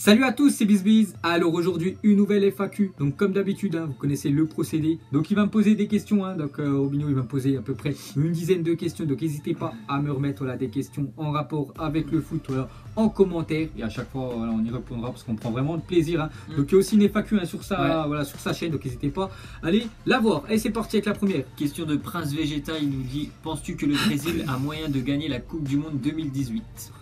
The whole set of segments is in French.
Salut à tous, c'est BizBiz. Alors aujourd'hui une nouvelle FAQ. Donc comme d'habitude, vous connaissez le procédé. Donc il va me poser des questions. Donc Robinho il va me poser à peu près une dizaine de questions. Donc n'hésitez pas à me remettre des questions en rapport avec le foot en commentaire. Et à chaque fois on y répondra parce qu'on prend vraiment de plaisir. Donc il y a aussi une FAQ sur sur sa chaîne. Donc n'hésitez pas à aller la voir. Et c'est parti avec la première. Question de Prince Vegeta, il nous dit: penses-tu que le Brésil a moyen de gagner la Coupe du Monde 2018?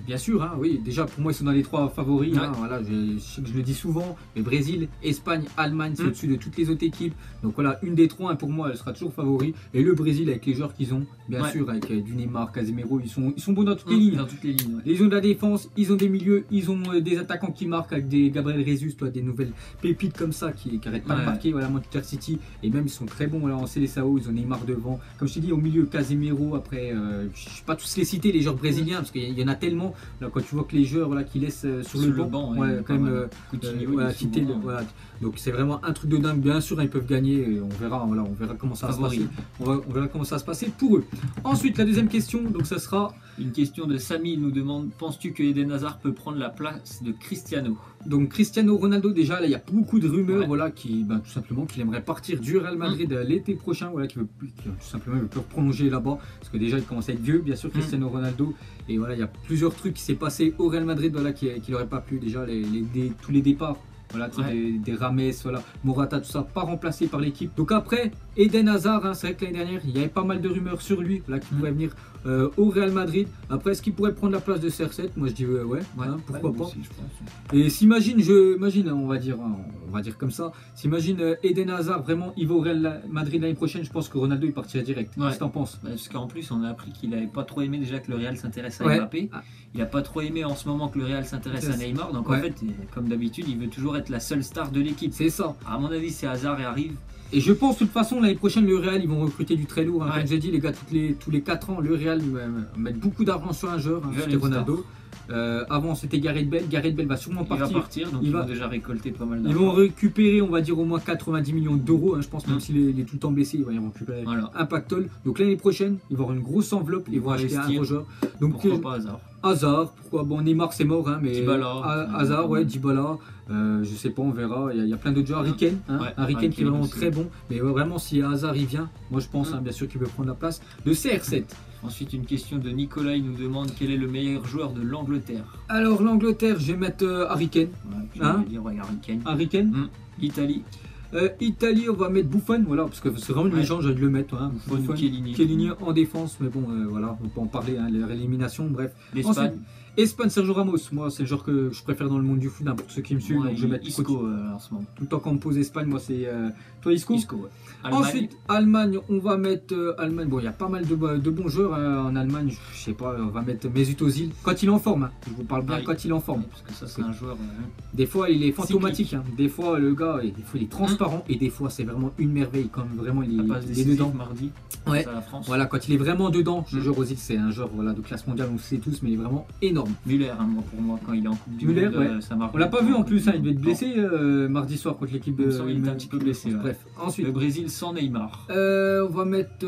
Bien sûr, oui. Déjà pour moi ils sont dans les trois favoris. Voilà, je sais que je le dis souvent, mais Brésil, Espagne, Allemagne, c'est au-dessus de toutes les autres équipes. Donc voilà, une des trois, pour moi, elle sera toujours favori. Et le Brésil avec les joueurs qu'ils ont, bien sûr, avec du Neymar, Casemiro, ils sont bons dans toutes les lignes. Dans toutes les lignes. Ils ont de la défense, ils ont des milieux, ils ont des attaquants qui marquent avec des Gabriel Jesus, des nouvelles pépites comme ça qui n'arrêtent pas de marquer. Voilà, Manchester City, et même ils sont très bons en Seleção, ils ont Neymar devant. Comme je t'ai dit, au milieu, Casemiro. Après, je ne vais pas tous les citer, les joueurs brésiliens, parce qu'il y en a tellement. Là, quand tu vois que les joueurs qui laissent sur le banc, quand même, donc c'est vraiment un truc de dingue. Bien sûr, ils peuvent gagner. Et on verra comment ça va se passer. On verra comment ça va se passer pour eux. Ensuite, la deuxième question, donc ça sera une question de Samy. Il nous demande: penses-tu que Eden Hazard peut prendre la place de Cristiano? Donc Cristiano Ronaldo, déjà là il y a beaucoup de rumeurs qui tout simplement qu'il aimerait partir du Real Madrid l'été prochain, qui veut tout simplement veut plus prolonger là-bas parce que déjà il commence à être vieux, bien sûr, Cristiano Ronaldo. Et voilà, il y a plusieurs trucs qui s'est passé au Real Madrid qui n'aurait pas pu, déjà tous les départs. Des Rames, Morata, tout ça, pas remplacé par l'équipe. Donc après, Eden Hazard, c'est vrai que l'année dernière, il y avait pas mal de rumeurs sur lui, qui pourrait venir au Real Madrid. Après, est-ce qu'il pourrait prendre la place de CR7? Moi, je dis pourquoi pas. Aussi, je pense. Et s'imagine, on va dire comme ça, s'imagine Eden Hazard, vraiment, il va au Real Madrid l'année prochaine, je pense que Ronaldo, il partirait direct. Qu'est-ce que t'en penses? Parce qu'en plus, on a appris qu'il n'avait pas trop aimé déjà que le Real s'intéresse à Mbappé. Il n'a pas trop aimé en ce moment que le Real s'intéresse à Neymar. Donc en fait, comme d'habitude, il veut toujours être la seule star de l'équipe. C'est ça. À mon avis, c'est Hazard et arrive. Et je pense de toute façon l'année prochaine le Real ils vont recruter du très lourd. Comme j'ai dit les gars, tous les 4 ans le Real met beaucoup d'argent sur un joueur. C'était Ronaldo. Avant c'était Gareth Bale. Gareth Bale va sûrement partir. Il va partir, donc ils vont déjà récolter pas mal d'argent. Ils vont récupérer, on va dire, au moins 90 millions d'euros. Je pense, même s'il est tout le temps blessé, ils vont récupérer un pactole. Donc l'année prochaine, ils vont avoir une grosse enveloppe. Ils vont acheter un gros joueur. Donc pourquoi pas Hazard? Hazard, pourquoi? Bon, Neymar c'est mort, mais Dybala, Hazard, Dybala, je sais pas, on verra. Il y a plein d'autres joueurs. Harry Kane, Harry Kane qui est vraiment très bon. Mais vraiment, si Hazard il vient, moi je pense bien sûr qu'il veut prendre la place de CR7. Ensuite, une question de Nicolas, il nous demande quel est le meilleur joueur de l'Angleterre. Alors l'Angleterre, je vais mettre Harry Kane. Harry Kane. Italie. Italie, on va mettre Buffon, parce que c'est vraiment une légende, j'ai dû le mettre. Buffon, Chiellini en défense, mais bon, on peut en parler, leur élimination, bref. L'Espagne. Espagne, Sergio Ramos, moi c'est le joueur que je préfère dans le monde du foot, pour ceux qui me suivent, donc je vais mettre Isco en ce moment. Tout le temps qu'on me pose Espagne, moi c'est toi Isco. Allemagne. Ensuite, Allemagne, on va mettre Allemagne. Bon, il y a pas mal de bons joueurs en Allemagne, je sais pas, on va mettre Mesut Özil quand il est en forme. Je vous parle bien quand il est en forme. Parce que ça c'est un joueur. Des fois il est fantomatique, des fois le gars, il est transparent et des fois c'est vraiment une merveille quand vraiment il est dedans. Mardi. À la France. Voilà, quand il est vraiment dedans, je jure Özil, c'est un joueur de classe mondiale, on le sait tous, mais il est vraiment énorme. Müller, pour moi, quand il est en Coupe du Monde, ça marche. On l'a pas vu en plus, il devait être blessé mardi soir contre l'équipe de. Il était un petit peu blessé. Bref, ensuite. Le Brésil sans Neymar. On va mettre.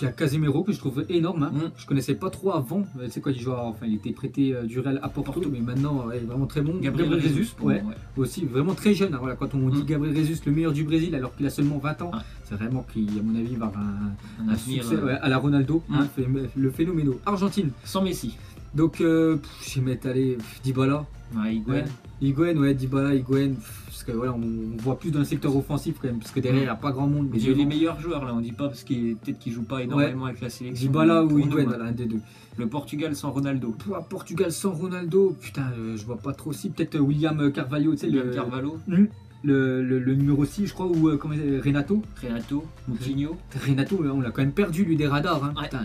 Il y a Casemiro que je trouve énorme. Je connaissais pas trop avant. Tu sais quoi, il était prêté du Real à Porto, mais maintenant, il est vraiment très bon. Gabriel Jesus, aussi vraiment très jeune. Quand on dit Gabriel Jesus, le meilleur du Brésil, alors qu'il a seulement 20 ans, c'est vraiment qu'il, à mon avis, va avoir un succès à la Ronaldo, le phénoménal. Argentine. Sans Messi. Donc, je vais mettre Dybala. Higuaín, Dybala, Higuaín. Parce que on voit plus dans le secteur offensif quand même, parce que derrière il n'y a pas grand monde. Mais il y a les meilleurs joueurs là, on dit pas parce qu'il peut-être qu'il joue pas énormément avec la sélection. Dybala ou Higuaín, un des deux. Le Portugal sans Ronaldo. Portugal sans Ronaldo, putain, je vois pas trop si. Peut-être William Carvalho, tu sais. Carvalho. Le numéro 6 je crois, ou Renato, Moutinho. Renato, on l'a quand même perdu lui des radars. Putain,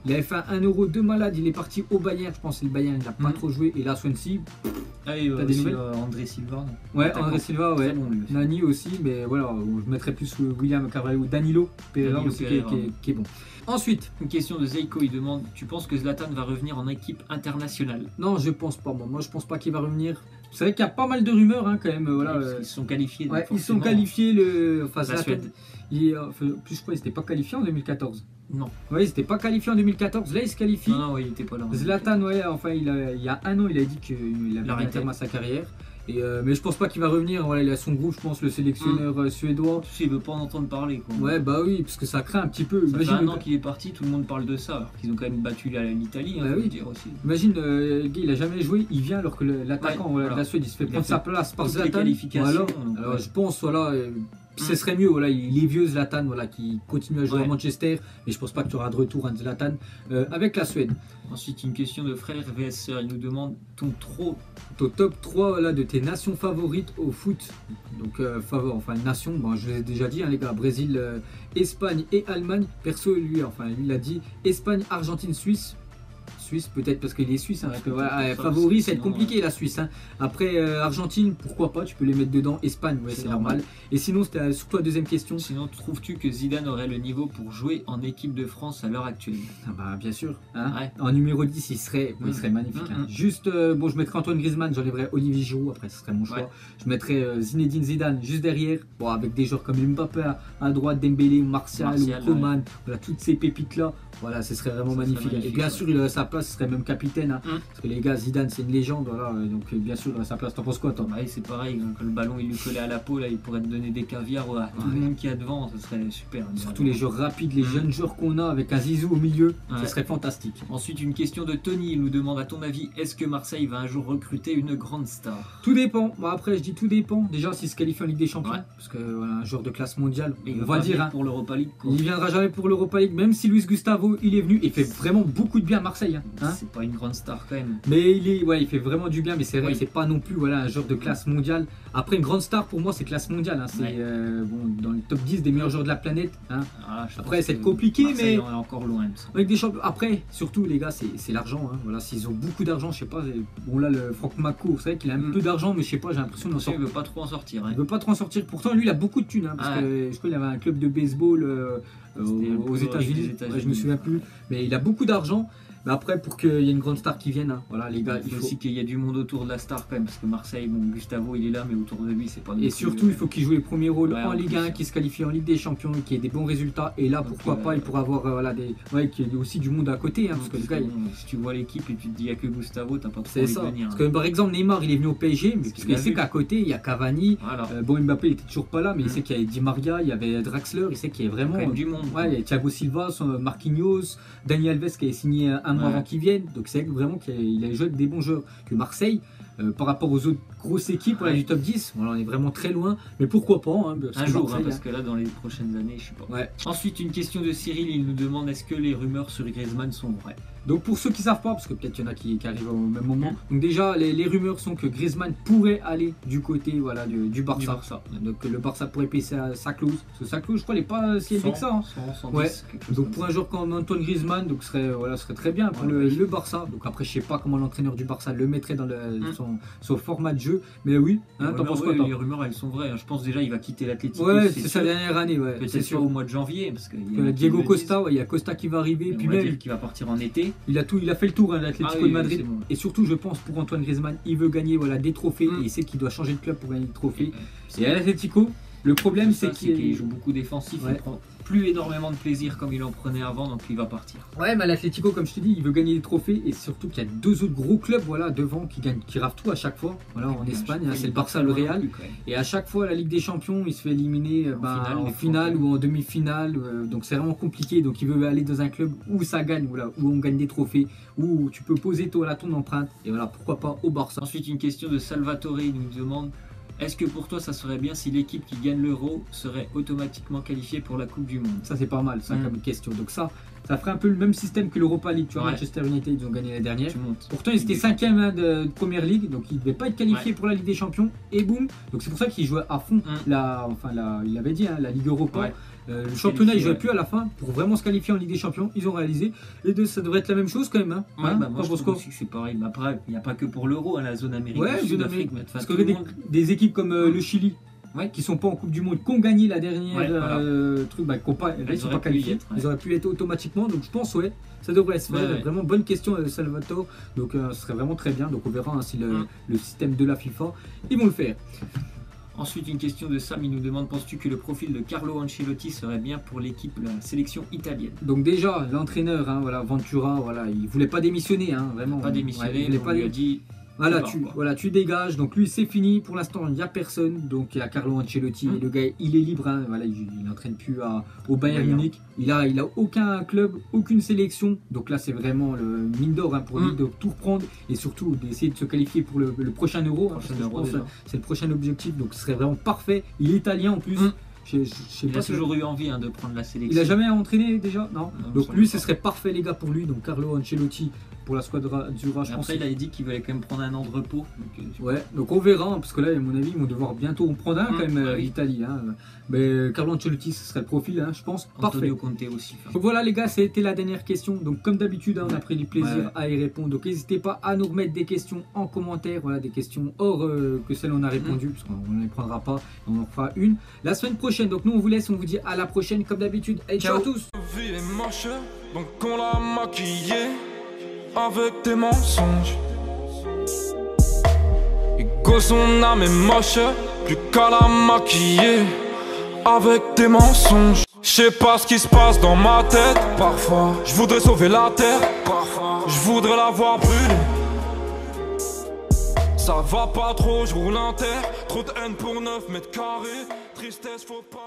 il avait fait 1 euro de malade, il est parti au Bayern, je pense que le Bayern il n'a pas trop joué, et là Swansea. T'as des nouvelles? André Silva. André Silva, Nani aussi, mais voilà, je mettrais plus William Carvalho ou Danilo Pereira aussi qui est bon. Ensuite, une question de Zeiko, il demande: tu penses que Zlatan va revenir en équipe internationale? Non, je pense pas, moi je pense pas qu'il va revenir. C'est vrai qu'il y a pas mal de rumeurs quand même. Ils se sont qualifiés. Ils sont qualifiés, la Suède. Plus je crois qu'ils n'étaient pas qualifiés en 2014. Non. Ouais, ils n'étaient pas qualifiés en 2014. Là, ils se qualifient. Non, ouais, il n'était pas là. Zlatan, ouais, enfin, il y a un an, il a dit qu'il avait mis un terme à sa carrière. Mais je pense pas qu'il va revenir. Voilà, il a son groupe, je pense, le sélectionneur suédois. Il veut pas en entendre parler, quoi. Ouais, bah oui, parce que ça craint un petit peu. Ça fait un an qu'il est parti, tout le monde parle de ça. Alors qu'ils ont quand même battu l'Italie, bah oui. dire aussi. Imagine, le gars, il a jamais joué, il vient alors que l'attaquant de la Suède, il se fait prendre sa place par Zlatan. Voilà. Alors, je pense, voilà. Ce serait mieux, voilà, il est vieux Zlatan, voilà, qui continue à jouer à Manchester, mais je pense pas que tu auras de retour à Zlatan avec la Suède. Ensuite, une question de frère vs sœur, il nous demande ton top 3 voilà, de tes nations favorites au foot. Donc, enfin, nation, bon, je l'ai déjà dit, hein, les gars, Brésil, Espagne et Allemagne. Perso, lui, il a dit Espagne, Argentine, Suisse. Peut-être parce qu'il est suisse, hein, parce que, voilà, favori, ça va être compliqué la Suisse. Hein. Après Argentine, pourquoi pas, tu peux les mettre dedans. Espagne, ouais, c'est normal. Et sinon, c'était surtout la deuxième question. Sinon, trouves-tu que Zidane aurait le niveau pour jouer en équipe de France à l'heure actuelle? Bah, bien sûr. Hein. En numéro 10, il serait magnifique. Hein. Juste, bon, je mettrais Antoine Griezmann, j'enlèverais Olivier Giroud, après ce serait mon choix. Je mettrais Zinedine Zidane juste derrière, bon, avec des joueurs comme Mbappé à droite, Dembélé, Martial ou Coman, voilà, toutes ces pépites-là. Voilà, ce serait vraiment magnifique. Et bien sûr, sa place, ce serait même capitaine. Hein, parce que les gars, Zidane, c'est une légende. Voilà, donc, bien sûr, sa place, t'en penses quoi, toi? C'est pareil, quand le ballon il lui collait à la peau, là, il pourrait te donner des caviars à tout le monde qui est devant. Ce serait super. Surtout les joueurs rapides, les jeunes joueurs qu'on a avec un Zizou au milieu, ce serait fantastique. Ensuite, une question de Tony. Il nous demande, à ton avis, est-ce que Marseille va un jour recruter une grande star? Tout dépend. Bon, après, je dis tout dépend. Déjà, s'il se qualifie en Ligue des Champions, parce que voilà, un joueur de classe mondiale, on va dire pour l'Europa League. Il viendra jamais pour l'Europa League, même si Luis Gustavo il est venu et fait vraiment beaucoup de bien à Marseille. Hein. C'est pas une grande star quand même. Mais il fait vraiment du bien, mais c'est vrai que c'est pas non plus un joueur de classe mondiale. Après, une grande star pour moi, c'est classe mondiale. Hein. C'est dans le top 10 des meilleurs joueurs de la planète. Hein. Après, c'est compliqué, Marseille, mais on est encore loin. Avec des champions. Après, surtout les gars, c'est l'argent. Hein. Voilà, s'ils ont beaucoup d'argent, je sais pas. Bon là, le Franck Mako, c'est vrai qu'il a un peu d'argent, mais je sais pas, j'ai l'impression qu'il veut pas trop en sortir. Il veut pas trop en sortir. Pourtant, lui, il a beaucoup de thunes, hein, parce que je crois qu'il avait un club de baseball aux États-Unis. Je me souviens plus, mais il a beaucoup d'argent. Mais après, pour qu'il y ait une grande star qui vienne, hein, voilà les gars, il faut aussi qu'il y ait du monde autour de la star quand même, parce que Marseille, bon, Gustavo il est là, mais autour de lui c'est pas. Et surtout, il faut qu'il joue les premiers rôles en Ligue 1, qu'il se qualifie en Ligue des Champions, qu'il y ait des bons résultats. Et là, pourquoi pas, il pourra avoir qu'il y ait aussi du monde à côté, hein, parce que le gars, si tu vois l'équipe et tu te dis il n'y a que Gustavo, t'as pas trop envie de venir. Parce que par exemple, Neymar, il est venu au PSG, mais parce qu'il sait qu'à côté, il y a Cavani. Bon, Mbappé, il était toujours pas là, mais il sait qu'il y avait Di Maria, il y avait Draxler, il sait qu'il y a vraiment du monde. Il y a Thiago Silva, Marquinhos, Dani Alves qui avait signé un mois avant qu'il vienne. Donc c'est vraiment qu'il a joué avec des bons joueurs. Que Marseille, par rapport aux autres grosses équipes du top 10, on est vraiment très loin. Mais pourquoi pas, hein, un jour, parce que là dans les prochaines années, je sais pas. Ensuite, une question de Cyril, il nous demande est-ce que les rumeurs sur Griezmann sont vraies? Donc pour ceux qui ne savent pas, parce que peut-être qu'il y en a qui arrivent au même moment, donc déjà les rumeurs sont que Griezmann pourrait aller du côté du Barça. Donc le Barça pourrait payer sa clause. Parce que sa clause, je crois, elle n'est pas si élevée que ça. Hein. 110, donc pour un joueur comme Antoine Griezmann, donc serait très bien pour le Barça. Donc après, je sais pas comment l'entraîneur du Barça le mettrait dans son format de jeu. Mais oui, t'en penses quoi? Les rumeurs, elles sont vraies. Je pense déjà il va quitter l'Atlético. C'est sa dernière année. Peut-être sûr au mois de janvier. Parce Diego Costa, il y a Costa qui va arriver. Puis même qui va partir en été. Il a fait le tour de l'Atlético de Madrid. Bon. Et surtout, je pense, pour Antoine Griezmann, il veut gagner des trophées et il sait qu'il doit changer de club pour gagner des trophées. Et à l'Atlético, le problème, c'est qu'il joue beaucoup défensif. Il prend plus énormément de plaisir comme il en prenait avant, donc il va partir. Ouais, mais à l'Atlético, comme je te dis, il veut gagner des trophées et surtout qu'il y a deux autres gros clubs devant qui ravent tout à chaque fois. En Espagne, c'est le Barça, le Real. Et à chaque fois, la Ligue des Champions, il se fait éliminer en finale ou en demi-finale. Donc c'est vraiment compliqué. Donc il veut aller dans un club où ça gagne, où on gagne des trophées, où tu peux poser ton empreinte. Et voilà, pourquoi pas au Barça. Ensuite, une question de Salvatore, il nous demande est-ce que pour toi ça serait bien si l'équipe qui gagne l'Euro serait automatiquement qualifiée pour la Coupe du Monde? Ça c'est pas mal, ça comme question. Donc ça ferait un peu le même système que l'Europa League. Tu vois, Manchester United, ils ont gagné l'année dernière. Pourtant ils étaient 5e de Première Ligue, donc ils ne devaient pas être qualifiés pour la Ligue des Champions. Et boum. Donc c'est pour ça qu'ils jouaient à fond il l'avait dit, la Ligue Europa. Le championnat, ils jouaient plus à la fin pour vraiment se qualifier en Ligue des Champions. Ils ont réalisé. Les deux, ça devrait être la même chose quand même. Hein. Moi, je pense aussi que c'est pareil. Mais après, il n'y a pas que pour l'Euro, la zone américaine. Zone Amérique. Parce que des équipes comme le Chili, qui sont pas en Coupe du Monde, qui ont gagné la dernière truc, ils sont pas qualifiés. Ils auraient pu être automatiquement. Donc je pense, ça devrait se faire. Vraiment bonne question, Salvatore. Donc ce serait vraiment très bien. Donc on verra si le système de la FIFA, ils vont le faire. Ensuite, une question de Sam, il nous demande, penses-tu que le profil de Carlo Ancelotti serait bien pour l'équipe, la sélection italienne? Donc déjà, l'entraîneur, hein, voilà, Ventura, voilà, il voulait pas démissionner, hein, vraiment. Pas démissionner, il on lui a dit... Voilà, tu dégages. Donc lui, c'est fini. Pour l'instant, il n'y a personne. Donc il y a Carlo Ancelotti. Le gars, il est libre. Hein. Voilà, il n'entraîne plus au Bayern Munich. Il a aucun club, aucune sélection. Donc là, c'est vraiment le mine d'or, hein, pour lui de tout reprendre et surtout d'essayer de se qualifier pour le prochain Euro. C'est le prochain objectif. Donc ce serait vraiment parfait. Il est italien en plus. Il a toujours eu envie, hein, de prendre la sélection. Il a jamais entraîné déjà, non. Donc lui, ce serait parfait, les gars, pour lui. Donc Carlo Ancelotti pour la squadra Azzurra, je pense. Après, il a dit qu'il voulait quand même prendre un an de repos. Donc on verra, hein, parce que là, à mon avis, ils vont devoir bientôt en prendre un quand même, l'Italie. Hein. Mais Carlo Ancelotti, ce serait le profil, hein, je pense. Antonio Conte aussi. Donc voilà, les gars, c'était la dernière question. Donc comme d'habitude, hein, on a pris du plaisir à y répondre. Donc n'hésitez pas à nous remettre des questions en commentaire, voilà, des questions hors que celles on a répondu, parce qu'on ne les prendra pas. On en fera une la semaine prochaine. Donc nous, on vous laisse, on vous dit à la prochaine, comme d'habitude. Et ciao à tous. Donc on l'a maquillé avec des mensonges. Et que son âme est moche, plus qu'à la maquiller avec des mensonges. Je sais pas ce qui se passe dans ma tête. Parfois, je voudrais sauver la terre. Parfois, je voudrais la voir brûler. Ça va pas trop, je roule un terre. Trop de haine pour 9 mètres carrés. Tristesse, faut pas.